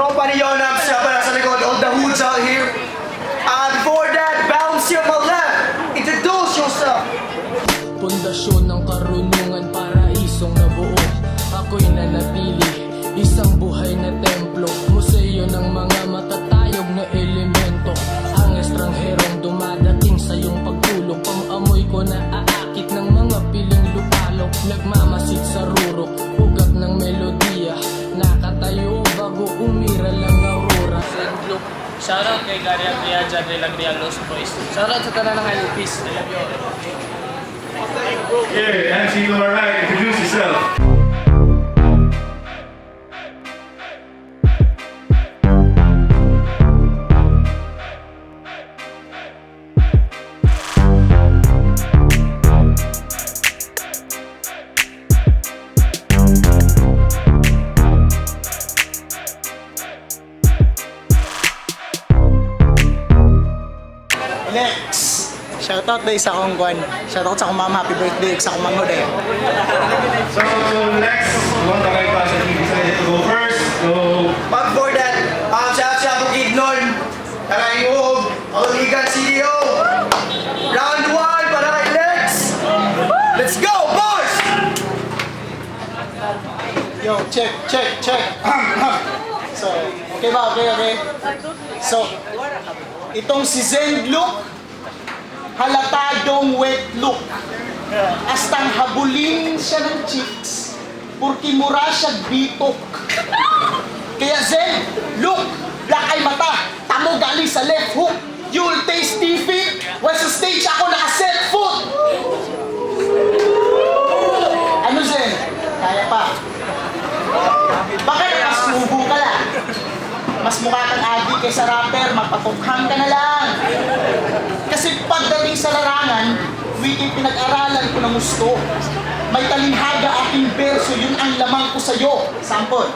Tropa ni Yonax, siya pala sa likod. All the hoods out here. Before that, bounce your left. Introduce yourself. Pundasyon ng karunungan, paraisong nabuo. Ako'y nanatili, isang buhay na templo. Museo ng mga matatayog na elemento. Ang estrangherong dumadating sa iyong pagtulog. Pang-amoy ko na aakit ng mga piling lupalok. Nagmamasid sa rurok, ugat ng melodiya. Nakatayo bago umira lang aurora. Shoutout kay Gary Agria, John Relagria, Los Boys. Shoutout sa tanan ng LPs. I love you all. Yeah, MC to my right, introduce yourself. Lex! Shoutout na isa kong kwan. Shoutout sa akong mama. Happy birthday. Isa kong manghod eh. So next, one guy he decided to go first. So But before that, siya Bukid nun. Karayog, Auligan CDO. Round 1 para kay Lex. Let's go, boys! Yo, check. So, okay ba? Okay. So, itong si Zen Luke, halatadong wet look. Astang habulin siya ng chicks, porque mura siya bitok. Kaya Zen, look, black ay mata, tamo gali sa left hook. You'll taste defeat, when sa stage ako naka-set foot. Ano Zen? Kaya pa. Bakit mas subo ka lang? Mas mukha kang agi kaysa rapper, magpatukhang ka na lang. Kasi pagdating sa larangan, wiki pinag-aralan ko ng gusto. May talinghaga aking berso, yun ang lamang ko sa'yo. Sample.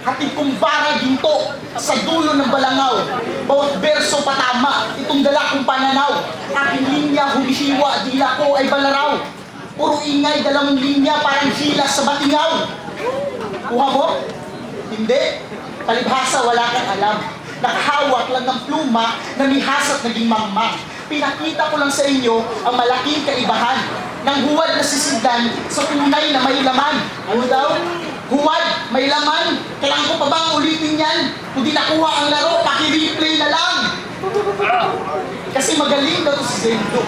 Hatid kong bara ginto sa dulo ng balangaw. Bawat berso patama, itong dala kong pananaw. Aking linya humihiwa, dila ko ay balaraw. Puro ingay, dalang linya, parang hilas sa batingaw. Kuha mo? Hindi. Palibhasa, wala kang alam. Nakahawak lang ng pluma na mihas at naging mangmang. Pinakita ko lang sa inyo ang malaking kaibahan ng huwad na sisigdan sa tunay na may laman. Ano daw? Huwad, may laman. Kailangan ko pa bang ulitin yan? Kung di nakuha ang laro, paki-replay na lang. Kasi magaling daw to si Zendo.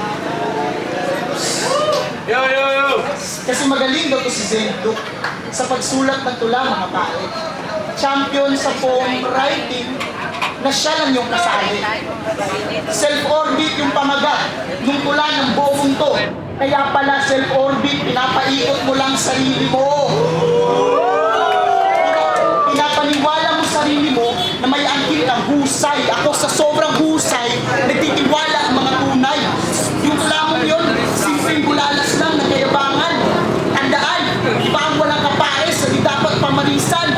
yo. Kasi magaling daw to si Zendo sa pagsulat ng tula, mga pare. Champion sa poem writing na siya lang yung kasali. Self-orbit yung pamagat nung tula ng buong to. Kaya pala self-orbit, pinapaikot mo lang sarili mo. Pinapaniwala mo sarili mo na may angkin ng husay. Ako sa sobrang husay, nagtitiwala ang mga tunay. Yung tula mo yun, simpleng bulalas lang na kayabangan. Tandaan, iba ang walang kapares sa di dapat pamarisan.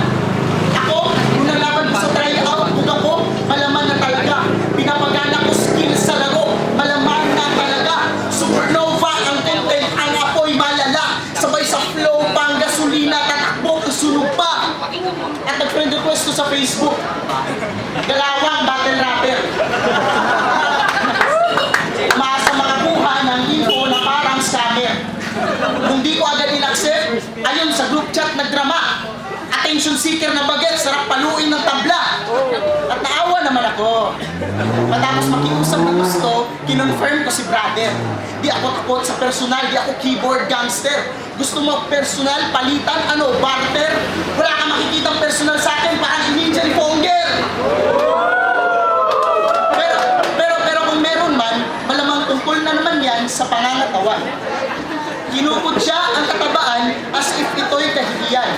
Ako, nung nalaban ko sa tryout, kung ako, malaman na talaga. Pinapagana ko skill sa laro, malaman na talaga. Supernova ang content, ang apoy malala. Sabay sa flow, pang gasolina, tatakbo, sunog pa. At nag-friend request ko sa Facebook. Galawang battle rapper. Maasa makakuha ng info na parang scammer. Kung di ko agad in-accept, ayun sa group chat nagdrama. Attention seeker na baget, sarap paluin ng tabla. At naawa naman ako. Matapos makiusap ng gusto, kinonfirm ko si brother. Di ako takot sa personal, di ako keyboard gangster. Gusto mo personal, palitan, ano, barter? Wala kang makikitang personal sa akin, parang ninja ni Ponger. Pero kung meron man, malamang tungkol na naman yan sa pangangatawan. Kinukod siya ang katabaan as if ito'y kahihiyan.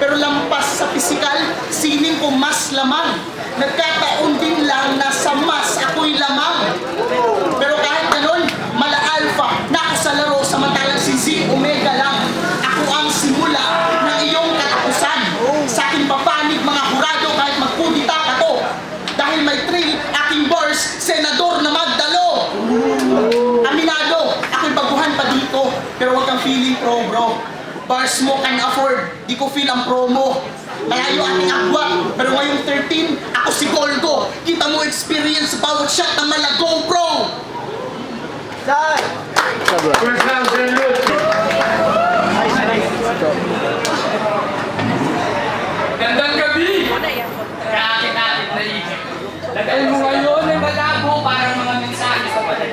Pero lampas sa pisikal, sining ko mas lamang. Nagkataon din lang na sa mas ako'y lamang. Pero kahit ganun, mala alpha, na ako sa laro samantalang si Z Omega lang. Ako ang simula ng iyong katapusan. Sa aking papanig mga hurado kahit magkudita ka to. Dahil may thrill, aking bars, senador na magdalo. Aminado, ako'y baguhan pa dito. Pero wag kang feeling pro bro. Bars mo can afford, di ko feel ang promo. Malayo ating agwat. Pero ngayong 13, ako si Golgo. Kita mo experience sa bawat shot na malagong, bro. Saan? First round, salute! Gandang gabi! Kakit-akit na ikot. Lagay mo ngayon ay malabo parang mga mensahe sa balay.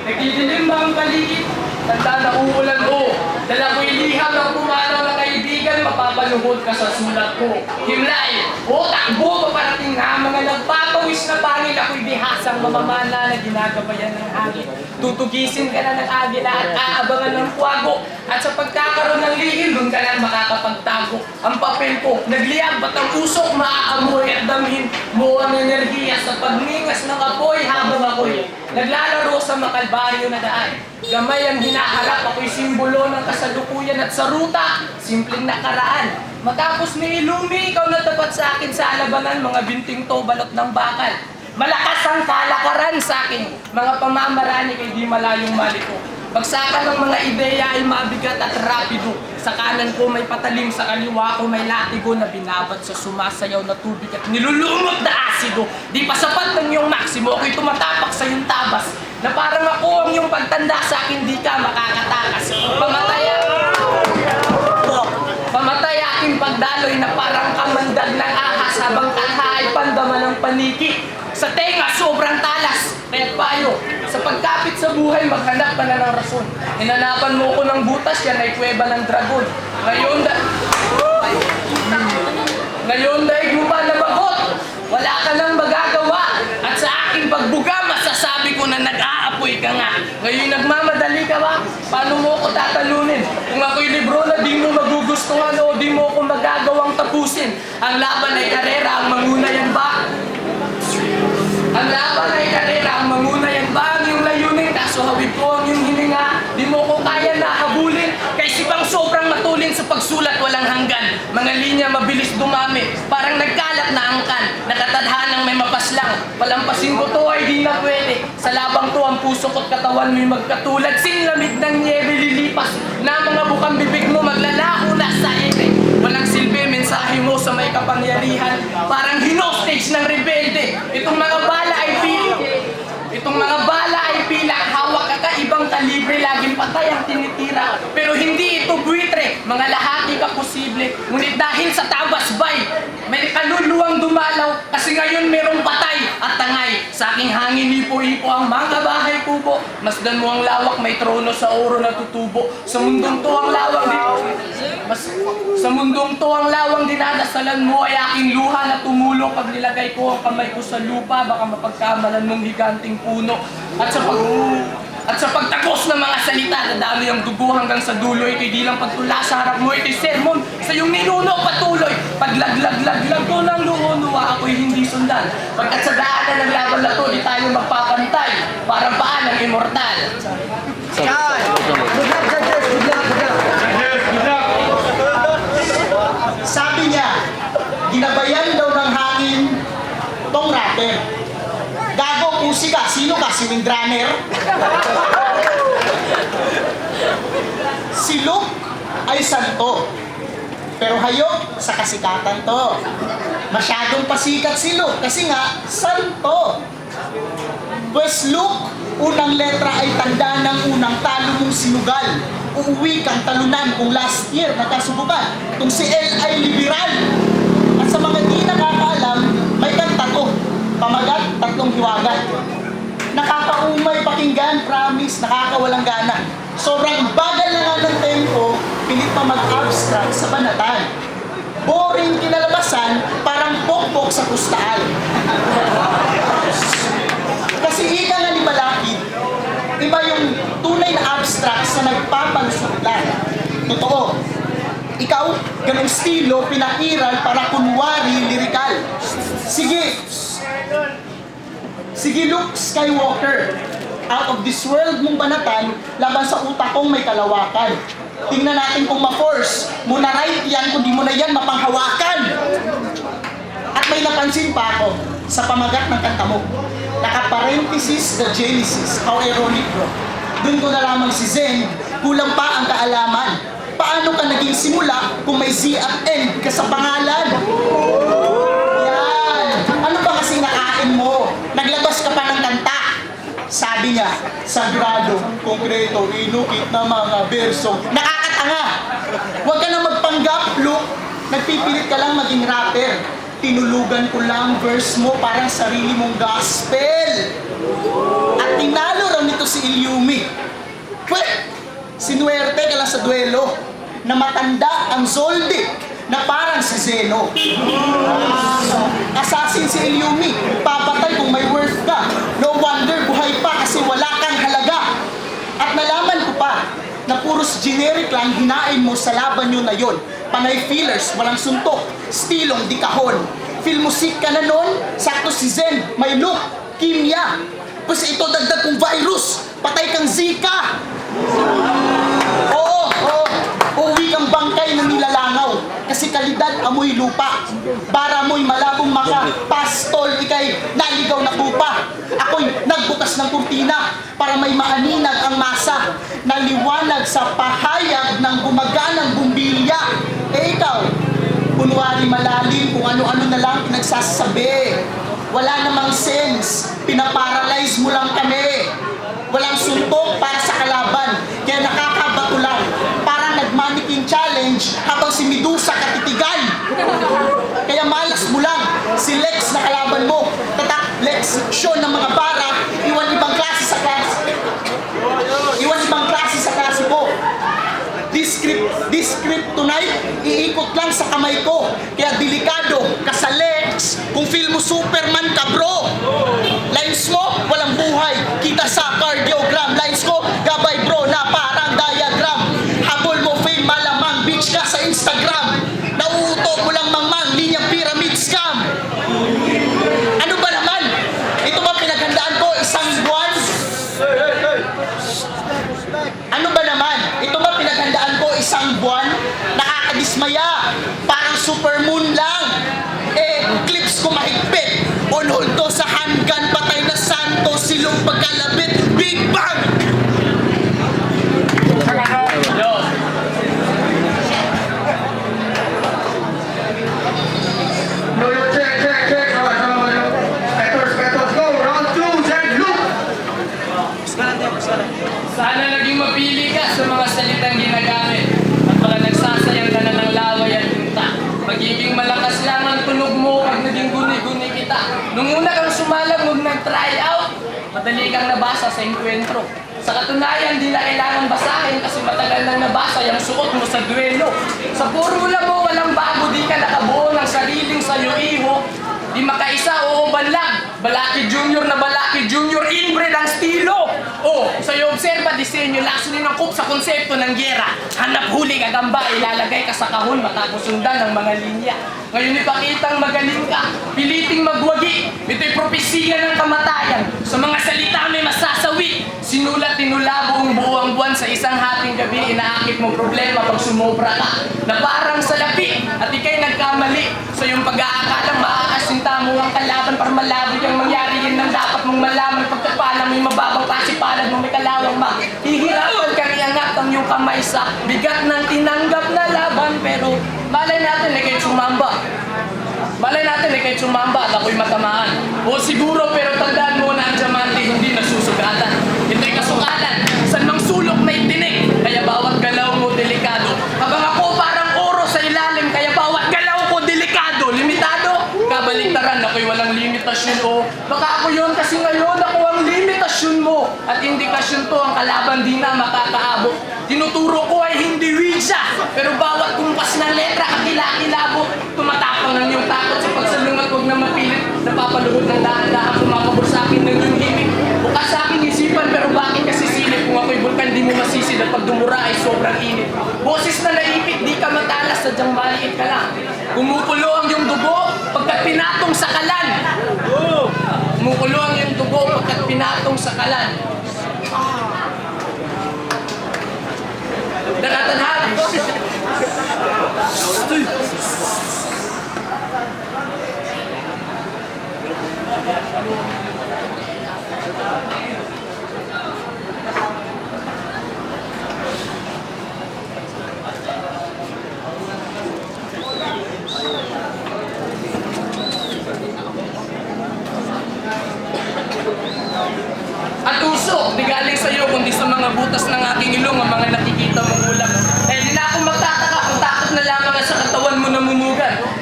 Nagdidilim ba ang paligid? Tanda na uulan o. Dala ko'y liham ng pumanaw na kaibigan, mapapaluhod ka sa sulat ko. Himlay, o takbo, paparating na mga nagpapawis na pangil. Ako'y bihasang mamamana na ginagabayan ng hangin. Tutugisin ka na ng agila at aabangan ng puwago. At sa pagkakaroon ng lihim, doon ka na makakapagtago. Ang papel ko, nagliyab ba't ang usok, maaamoy at damhin mo ang enerhiya sa pagningas ng apoy habang ako'y naglalaro sa makalbaryo na daan. Gamay ang hinaharap, ako'y simbolo ng kasalukuyan at sa ruta, simpleng nakaraan. Matapos ni Ilumi, ikaw na tapat sa akin sa alabangan, mga binting to balot ng bakal. Malakas ang kalakaran sa akin, mga pamamarani kay di malayong maliko. Bagsakan ng mga ideya ay mabigat at rapido. Sa kanan ko may patalim, sa kaliwa ko may latigo na binabat sa sumasayaw na tubig at nilulumot na asido. Di pa sapat ng iyong maksimo, ako'y tumatapak sa iyong tabas. Na parang ako ang iyong pagtanda sa akin, di ka makakatakas. Pamatay aking pagdaloy na parang kamandag ng ahas habang tangha ay pandama ng paniki. Sa tenga, sobrang talas. Kaya't payo, sa pagkapit sa buhay, maghanap ka na ng rason. Hinanapan mo ko ng butas, yan ay kuweba ng dragon. Ngayon dahil lupa na bagot, wala ka nang magagawa. At sa aking pagbuga, masasabi ko na nag-aapoy ka nga. Ngayon nagmamadali ka ba? Paano mo ko tatalunin? Kung ako'y libro na di mo magugustuhan o di mo ko magagawang tapusin. Ang laban ay karera, ang manguna yan ba? Ang laban ay karera, ang manguna yan ba? Ang iyong layunin, kaso hawid ko ang iyong hininga. Di mo ko kaya na habulin. Kaysa bang sobrang matulin sa pagsulat walang hanggan. Mga linya mabilis dumami, parang nagkalat na angkan. Nakatadhanang may mapaslang, palampasin ko to ay di na pwede. Sa labang to ang puso ko't katawan mo'y magkatulad. Sinlamig ng niebe lilipas, na mga bukang bibig mo maglalaho na sa ere. Walang silbi, mensahe mo sa may kapangyarihan. Parang hinostage ng rebelde. Itong mga bala ay pilak, hawak kakaibang kalibre, laging patay ang tinitira. Pero hindi ito buitre, mga lahati ka posible. Ngunit dahil sa tabasbay, may kaluluwang dumalaw, kasi ngayon merong patay at tangay. Sa aking hangin ipo-ipo ang mga bahay kubo. Masdan mo ang lawak, may trono sa oro na tutubo. Sa mundong to ang lawang dinadasalan mo ay aking luha na tumulong. Pag nilagay ko ang kamay ko sa lupa, baka mapagkamalan mong higanting puno. At sa pagtagos ng mga salita, nadami ang dugo hanggang sa dulo. Ito'y di lang pagtula sa harap mo, ito'y sermon sa iyong ninuno patuloy. Paglaglag ko ng luho-luha, ako'y hindi sundan. Pagkat sa daanan ng laban na to, di tayo magpapantay. Parang paan ng immortal. Saan? Good luck, judges. Good luck, good luck. Yes, good luck! Sabi niya, ginabayan daw ng hangin tong rapper. Gago, pusi ka. Sino ka? Si Windrunner? Si Luke ay santo. Pero hayok sa kasikatan to. Masyadong pasikat si Luke kasi nga, santo. Pues Luke, unang letra ay tanda ng unang talo mong sinugal. Uuwi kang talunan kung last year nakasubukan. Itong si L ay liberal. At sa mga di nakakaalam, may kanta to. Pamagat, tatlong hiwagat. Nakakaumay pakinggan, promise, nakakawalang gana. Sobrang bagal na nga ng tempo, pilit pa mag-abstract sa banatan. Boring kinalabasan, parang pokpok sa kustaan. Kasi ika nga ni Malakid, iba yung tunay na abstract sa nagpapalusot lang. Totoo. Ikaw, ganung estilo, pinakiral para kunwari lirikal. Sige Luke Skywalker, out of this world mong banatan, laban sa utak kong may kalawakan. Tingnan natin kung ma-force, muna right yan, kundi mo na yan mapanghawakan. At may napansin pa ako sa pamagat ng kanta mo. Naka-parenthesis the Genesis, how ironic bro. Doon ko na lamang si Zen, kulang pa ang kaalaman. Paano ka naging nagsisimula kung may Z at N ka sa pangalan? Yan. Ano ba kasi nakain mo? Naglabas ka pa ng kanta. Sabi niya, sagrado, konkreto, inukit na mga berso. Nakakatanga! Huwag ka na magpanggap, Luke. Nagpipilit ka lang maging rapper. Tinulugan ko lang verse mo parang sarili mong gospel. At tinalo raw nito si Ilyumi. Pwede! Sinuwerte ka lang sa duelo na matanda ang Zoldyck na parang si Zeno. Assassin si Ilyumi, papatay kung may worth ka. No wonder buhay pa kasi wala kang halaga. At nalaman ko pa na puros generic lang hinain mo sa laban nyo na yon. Panay fillers, walang suntok, stilong di kahon. Filmusik ka na nun, sakto si Zen, may look, kimya. Kasi ito dagdag kong virus, patay kang Zika. Oo, uuwi kang bangkay na nilalangaw. Kasi kalidad amoy lupa. Para mo'y malabong maka, pastol, ikay naligaw na kupa. Ako'y nagbukas ng kurtina para may maaninag ang masa. Naliwanag sa pahayag ng gumaganang bumbilya. Eh ikaw, kunwari malalim kung ano-ano na lang pinagsasabi. Wala namang sense, pinaparalyze mo lang kami. Walang suntok para sa kalaban, kaya nakakabato lang. Parang nag-mannequin challenge habang si Medusa katitigan. Kaya malas mo lang, si Lex na kalaban mo. Tatak Lex, show ng mga bara, iwan ibang klase sa klase. Iwan ibang klase sa klase ko. This script tonight, iikot lang sa kamay ko. Kaya delikado ka sa Lex kung feel mo Superman ka, bro. Lines mo, walang buhay. Kita sa cardiogram. Lines ko, gabay bro na parang diagram. Habol mo fame, malamang bitch ka sa Instagram. Nauuto mo lang mangmang, linyang pyramid scam. Ano ba naman? Ito ba pinaghandaan ko isang buwan? Ano ba naman? Ito ba pinaghandaan ko isang buwan? Nakakadismaya. Parang supermoon lang. Eh, clips ko mahigpit. On hold to sa handgun. Patay na santo. Silong pagkalabit. Big Bang! Check. Spetters, go. Round 2, Zen, Luke. Sana naging mapili ka sa mga salitang ginagamit at baka nagsasayang ka na ng laway at punta. Magiging malakas lang ang tunog mo pag naging guni-guni kita. Nung una kang sumalang huwag nag-try out, madali kang nabasa sa enkwentro. Sa katunayan, di na kailangan basahin kasi matagal nang nabasa yung suot mo sa duelo. Sa formula mo, walang bago, di ka nakabuo ng sariling sayo iho. Di makaisa o banlag. Balaki Junior na Balaki Junior, inbred ang stilo. O, sa'yo obserba, disenyo, lasunin ang kup sa konsepto ng gera. Hanap huli kagamba, ilalagay ka sa kahon matapos sundan ng mga linya. Ngayon ipakitang magaling ka, piliting magwagi. Ito'y propesiya ng kamatayan. Sa mga salita may masasawi. Sinulat tinula buong buwang buwan sa isang hating gabi. Inaakit mo problema pag sumobra ka. Na parang salapi at ikay nagkamali. Sa iyong pag-aakalang maaasinta mo ang kalaban para malabo yung mangyari. Yan ang dapat mong malaman. Pagkapalang may mababang klase palad mo may kalawang ma. Hihirapan kang iangat ang iyong kamay sa bigat ng tinanggap na laban. Pero malay natin na kayo sumamba. Malay natin na kayo sumamba at ako'y matamaan. O siguro pero tandaan mo na ang diamante hindi nasusugatan. Ito'y kasukalan. San mang sulok may tinik. Kaya bawat galaw mo delikado. Habang ako parang oro sa ilalim. Kaya bawat galaw ko delikado. Limitado. Kabaliktaran ako'y walang limitasyon. O baka ako yun kasi ngayon ako ang limitasyon mo. At indikasyon to ang kalaban di na makakaabot. Tinuturo ko ay hindi wisa. Pero bawat kumpas ng letra kakila-kilabo. Tumatapang ng iyong takot sa pagsalungat. Huwag na mapilit. Napapaluhod ng dahan-dahan. Pumapabor sa akin ng iyong himig. Bukas sa aking isipan pero bakit kasi silip? Kung ako'y bulkan di mo masisid at pag dumura ay sobrang init. Boses na naipit di ka matalas. Sadyang maliit ka lang. Kumukulo ang iyong dugo pagkat pinatong sa kalan. Kumukulo ang iyong dugo pagkat pinatong sa kalan. Nakatanhali.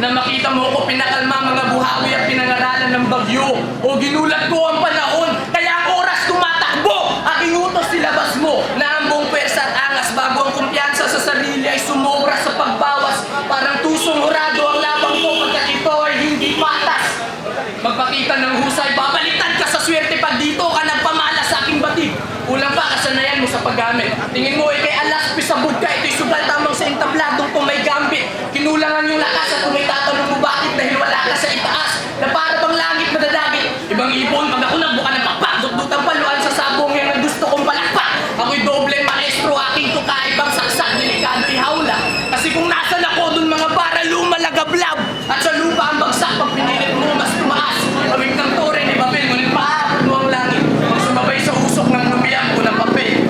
Na makita mo ko pinakalma mga buhawi at pinangaralan ng bagyo. O ginulat ko ang panahon, kaya ang oras tumatakbo. Aking utos nilabas mo na ang buong pwersa at angas bago ang kumpiyansa sa sarili ay sumobra sa pagbawas. Parang tusong hurado ang labang ko pagkat ito ay hindi patas. Magpakita ng husay, babaliktad ka sa swerte pag dito ka nagpamala sa aking batid. Kulang pa kasanayan mo sa paggamit. Tingin mo kay alas pisabog ka, ito'y sugal tamang sa entabladong kung may gambit. Kinulangan yung lakas at kung may tatanong mo bakit dahil wala ka sa itaas. Na para bang langit madadagit. Ibang ibon, pag ako nagbuka ng pakpak, dutdutang paluan sa sabong yan ang gusto kong palakpak. Ako'y dobleng maestro, aking tukaibang saksak, delikado ihawla. Kasi kung nasan ako dun mga para lumalagablab. At sa lupa ang bagsak, pag pinilit mo mas tumaas. Awing ng tore ni Babel, ngunit paabot mo ang langit. Pag sumabay sa usok ng lumiyang ko ng papel.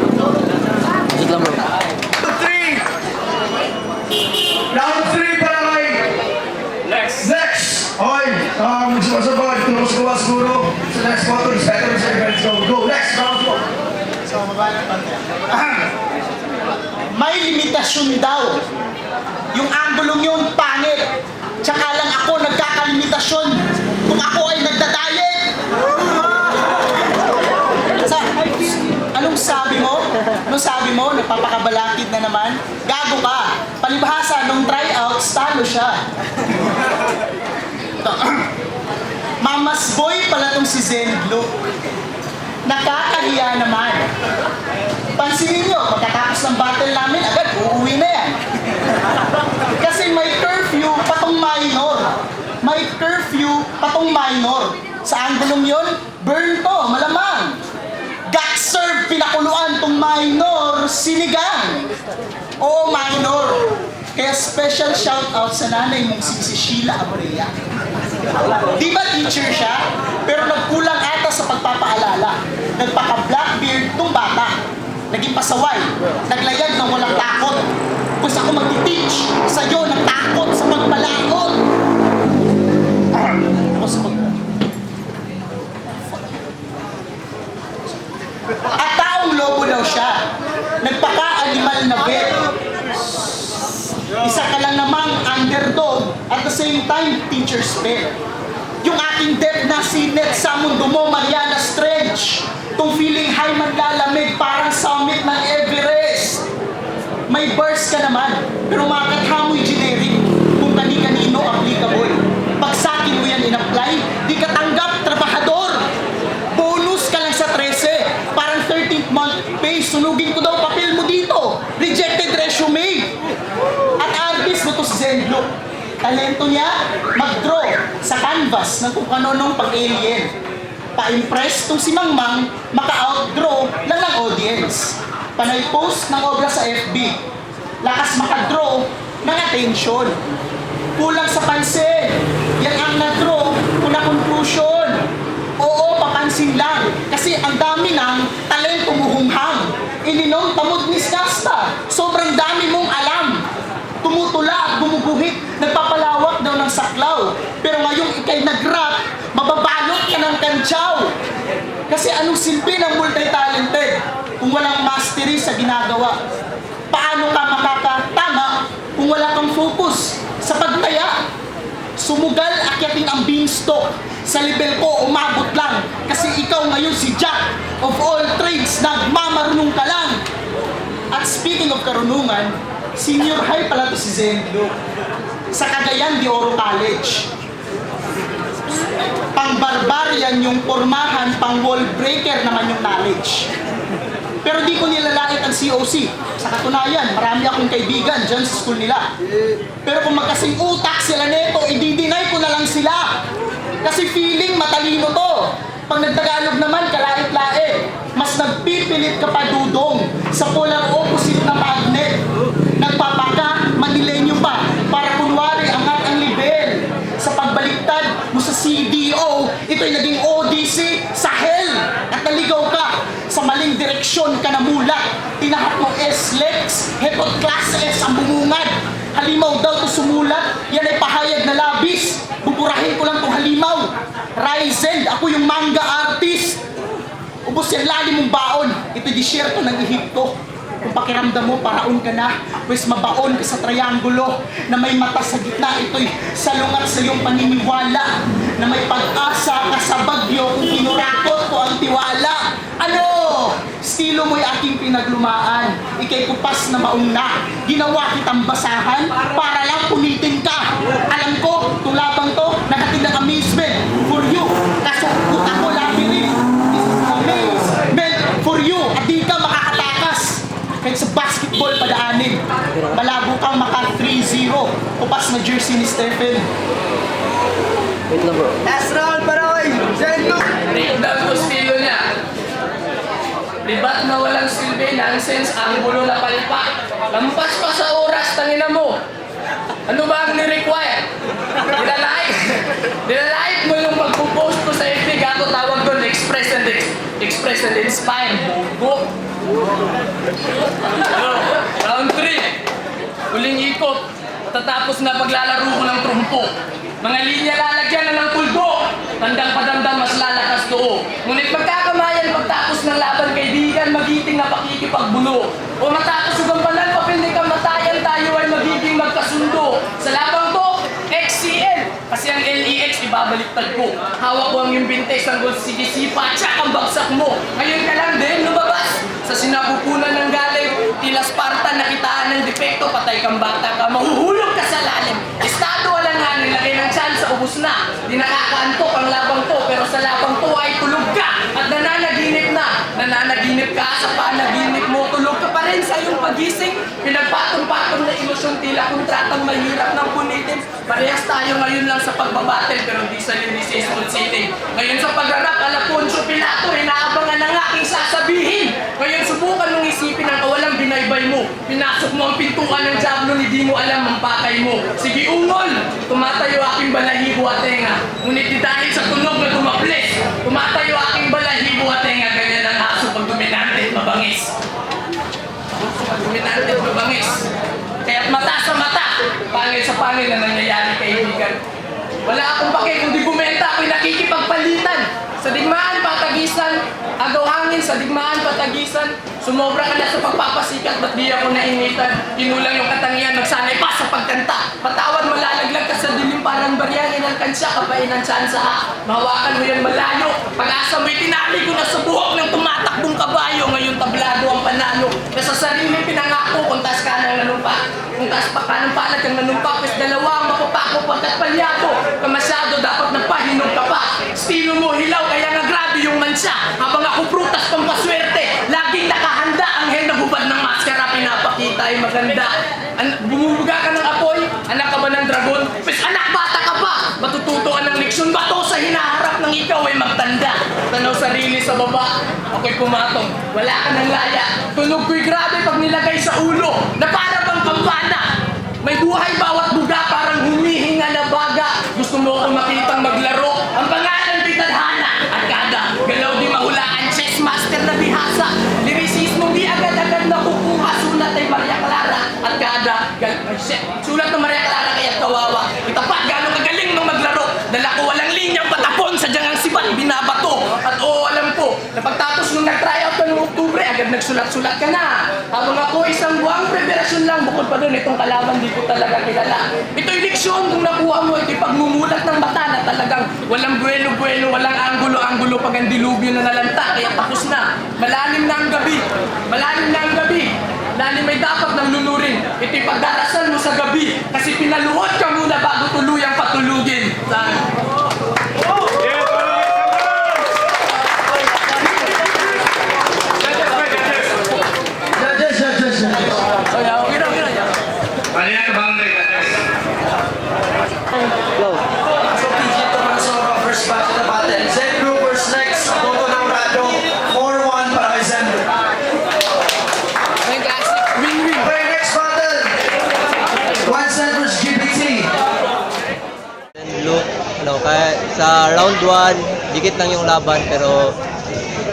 Round 3 para kay Next! Okay, magsumasabag, tulong siguro. Sa next photo, is better sa events. Go, next, round 4. So, mabalang pante. May limitasyon daw. Yung anggulong yun, pangit. Tsaka lang ako nagkakalimitasyon kung ako ay nagda-diet. Anong sabi mo? Anong sabi mo? Nagpapakabalakid na naman? Gago ka. Palibhasa, nung tryouts, talo siya. Mamas boy pala tong si Zenlo. Nakakahiya naman. Pansinin nyo, pagkatapos ng battle namin, agad uuwi na yan. Kasi may curfew patong minor. May curfew patong minor. Sa anggulong yun, burn to, malamang. Got served, pinakuluan tong minor, sinigang. Oo, minor. Kaya special shoutout sa nanay mong si Sheila Abrea. Di ba teacher siya? Pero nagkulang ata sa pagpapaalala. Nagpaka-blackbeard tong bata. Naging pasaway. Naglayag ng walang takot. Kung ako magti-teach sa'yo ng takot sa pagpalakot. At taong lobo daw siya. Nagpaka-animal na vet. Isa ka lang namang underdog at the same time teacher's pet. Yung aking depth na sinet sa mundo mo, Mariana Stretch. Tung feeling high man lalamig parang summit ng Everest. May bars ka naman, pero makakatha mo'y generic kung kani-kanino applicable. Pag sa akin mo yan in-apply, di ka tanggap, trabahador. Bonus ka lang sa 13, parang 13th month pay, sunugin ko daw papel mo dito. Rejected resume. At artist mo to si Zenlo. Talento niya, mag-draw sa canvas ng kung kanonong pag-alien. Pa-impress tong si Mangmang, maka-outdraw lang ng audience. Panay post ng obra sa FB. Lakas maka-draw ng attention. Kulang sa pansin. Yan ang na-draw kung na conclusion. Oo, papansin lang. Kasi ang dami ng talento muhunghang. Ininom tamod ni Skasta. Sobrang dami mong alam. Tumutula at gumuguhit, nagpapalawak daw ng saklaw. Pero ngayong ikay nag-rap, mababalot ka ng kantsaw. Kasi anong silbi ng multi-talented kung walang mastery sa ginagawa? Paano ka makakatama kung wala kang focus sa pagtaya? Sumugal, akyatin ang beanstalk. Sa level ko, umabot lang. Kasi ikaw ngayon si Jack of all trades, nagmamarunong ka lang. At speaking of karunungan, senior high pala to si Zenlo sa Cagayan de Oro College. Pang-barbarian yung pormahan, pang-wall breaker naman yung knowledge. Pero di ko nilalait ang COC. Sa katunayan, marami akong kaibigan dyan sa school nila. Pero kung magkasing utak sila neto, i-deny ko na lang sila. Kasi feeling matalino to. Pag nagtagalog naman, kalait-lae. Mas nagpipilit ka pa dudong sa polar opposite na magnet. Nagpapaka, manilenyo pa, para kunwari angat ang level. Sa pagbaliktad mo sa CDO, ito'y naging ODC sa hell. At naligaw ka, sa maling direksyon ka namulat. Tinahat mo S-Lex, hepot class S ang bumungad. Halimaw daw to sumulat, yan ay pahayag na labis. Buburahin ko lang tong halimaw. Ryzen, ako yung manga artist. Ubos yan lalim mong baon, ito'y disyerto ng Ehipto. Kung pakiramdam mo, paraon ka na, pues mabaon ka sa triangulo na may mata sa gitna. Ito'y salungat sa iyong paniniwala na may pag-asa ka sa bagyo kung kinurakot ko ang tiwala. Ano? Estilo mo'y aking pinaglumaan. Ika'y kupas na mauna. Ginawa kitang basahan para lang punitin ka. Alam ko, tulabang to, naghatid ng amusement for you. Kaso utak ko labirin. This is amazement for you. At di ka makakatakas. Kahit sa basketball padaanin. Malabo kang maka 3-0. Kupas na jersey ni Stephen. Last round, Paroy! Zenlook! Tignan ko estilo niya. Libat na walang silbi, nonsense, ang gulo na palpak. Lampas pa sa oras, tangina mo. Ano ba ang ni-require? Nilalait mo yung magpo-post ko sa FB, gato tawag doon, express and inspire. Book. Round 3. Huling ikot. Tatapos na paglalaro ko ng trumpo. Mga linya lalagyan na ng pulbo. Tandang padamdam mas lalakas too. Ngunit magkakamayan pagtapos ng laban, kaibigan, magiting na pakikipagbulo. O matapos ugampanan, papildi kang matayan, tayo ay magiging magkasundo. Sa labang to, XCL. Kasi ang LEX ibabaliktad ko. Hawak ko ang yung bintes ng sigisipa, tsak ang bagsak mo. Ngayon ka lang din, lumabas. Sa sinapupunan ng galing, tila Sparta, nakitaan ng depekto, patay kang bata ka, mahuhulog ka sa lalim. Estado alanganin, lagay ng chance, ubus na. Di nakakaantok ang labang to, pero sa labang to ay tulog ka. At nananaginip na. Nananaginip ka sa panaginip mo, tulog ka pa rin sa iyong pagising. Pinagpatong-patong na ilusyon, tila kontratang mahirap ng punitin. Parehas tayo ngayon lang sa pagbabattle, pero di sa linisis concealing. Ngayon sa pagharap, Alafonso Pilato, inaabangan ng aking sasabihin. Ngayon subukan mong isipin ang kawalang binaybay mo. Pinasok mo ang pintuan ng Diablo, hindi mo alam ang pakay mo. Sige ungol, tumatayo aking balahibo at tenga. Ngunit di dahil sa tunog na tumaplis, tumatayo aking balahibo at tenga. Ganyan ang aso pag dominante at mabangis. Dominante at mabangis. Kaya't mata sa mata, pangil sa pangil na nangyayari kaibigan. Wala akong pake kung di bumenta, ako'y nakikipagpalitan. Sa digmaan, patagisan, agaw hangin, sa digmaan, patagisan. Sumobra ka na sa pagpapasikat, ba't di ako nainitan? Kinulang yung katangian, magsanay pa sa pagkanta. Patawad, malalaglag ka sa dilim, parang baryangin ang kansya, kapain ang tsansa ha. Mahawakan mo yan malayo, pag-asa mo'y tinali ko na sa buhok ng tumatakbong kabayo. Ngayon tablado ang panalo, na sa sarili pinangako, kung taas ka ng nanumpa. Kung taas pa ka ng palad kang nanumpa, pues dalawa ang mapapako pagkat palyado. Kamasyado, dapat nagpahinog ka pa. Estilo mo hilaw, kaya nga grabe yung mansya. Habang ako prutas pang paswerte, laging nakahanda. Anghel na hubad ng maskara, pinapakita ay maganda. Bumubuga ka ng apoy, anak ka ba ng dragon? Pues anak, bata ka pa. Matututoan ng leksyon, bato sa hinaharap ng ikaw ay magtanda. Tanaw sarili sa baba, ako'y pumatong, wala ka ng laya. Tunog ko'y grabe pag nilagay sa ulo, na para bang kampana. May buhay bawat buga, parang humihinga na baga. Gusto mo akong makitang maglaro, ang pangalan ko'y tadhana. At kada galaw di mahulaan, chess master na bihasa. Lyricismo di agad-agad nakukuha, sulat ay Maria Clara. At kada sulat ng Maria Clara kaya't kawawa. Itapat gano'ng kagaling nung maglaro. Dala ko walang linyang patapon, sadyang ang sibat binabato. At oo, alam ko, na pagtapos nung nag-tryout ka noong Oktubre, agad nagsulat-sulat ka na. Habang ako isang buwang preparasyon lang, bukod pa doon itong kalaban di ko talaga kilala. Ito'y leksyon kung nakuha mo, ito'y pagmumulat ng mata na talagang walang buwelo-buwelo, walang anggulo-anggulo pag ang dilubyo na nalanta, kaya tapos na. Malalim na ang gabi, malalim na ang gabi. Lalim ay dapat nang lulurin. Ito'y pagdarasal mo sa gabi, kasi pinaluhod ka muna bago tuluyang patulugin. Kanina ka bang So, PG ito para sa mga first batch na battle. Zen Groupers next. Toto ng Rado. 4-1 para kay Zen. Win-win. Okay, next battle. One Zen vs GPT. Look, kaya sa round 1, dikit lang yung laban pero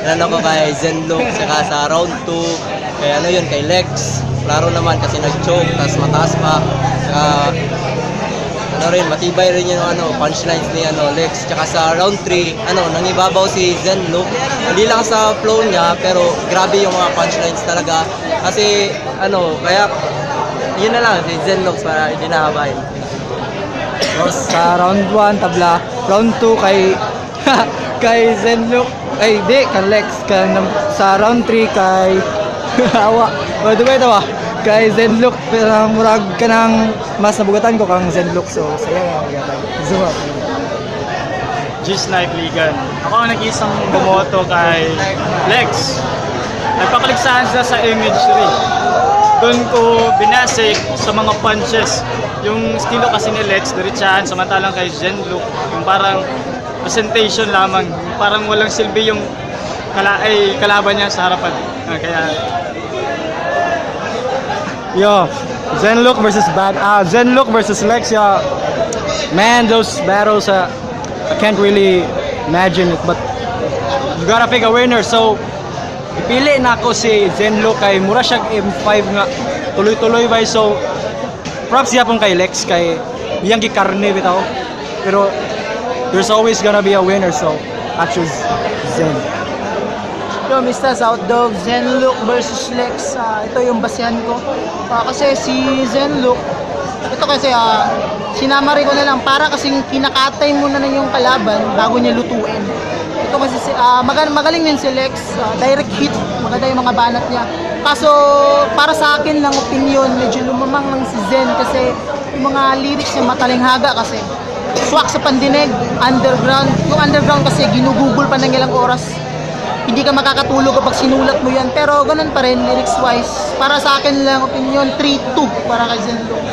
ko kay Zenlook, saka sa round 2, kay yun, kay Lex. Klaro naman kasi nag-choke, tas mataas pa. Saka ano rin, matibay rin yung punchlines ni Lex. Tsaka sa round 3, nangibabaw si Zenlook. Hindi lang sa flow niya, pero grabe yung mga punchlines talaga. Kasi, kaya, yun na lang, si Zenlook para hindi nahabayin. Sa round 1 tabla, round 2 kay kay Zenlook, ay di kan Lex sa round 3 kay awa. Dubai tawa kay Zenlook pero murag kanang mas nabugatan ko kang Zenlook so saya nga magatan. Zuwa. Just like Ligan. Ako ang nag-isang bumoto kay Lex. Nagpapaligsahan sila sa imagery. Doon ko binasik sa mga punches. Yung estilo kasi ni Lex, diretsahan, samantalang kay Zenlook, yung parang presentation lamang. Parang walang silbi yung kalaban niya sa harapan. Kaya Yo, Zenlook versus Lex, yeah. Man, those battles I can't really imagine it, but you gotta pick a winner. So ipili na ako si Zenlook kay mura siya M5 nga tuloy-tuloy ba, so props yapon kay Lex kay iyang gikarne bitaw, pero there's always gonna be a winner, so I choose Zen. Yo, Mr. Outdog, Zenlook versus Lex. Ito yung basihan ko. Kasi si Zenlook, ito kasi sinama rin ko na lang para kasing kinakatay muna na yung kalaban bago niya lutuin. Ito kasi magaling din si Lex, direct hit, maganda yung mga banat niya. Kaso para sa akin lang opinion, medyo lumamang ng si Zen kasi yung mga lyrics niya matalinghaga kasi. Swak sa pandinig, underground. Yung underground kasi ginugugol pa ng ilang oras. Hindi ka makakatulog kapag sinulat mo yan. Pero ganun pa rin, lyrics wise. Para sa akin lang opinion, 3-2 para kay Zenlook.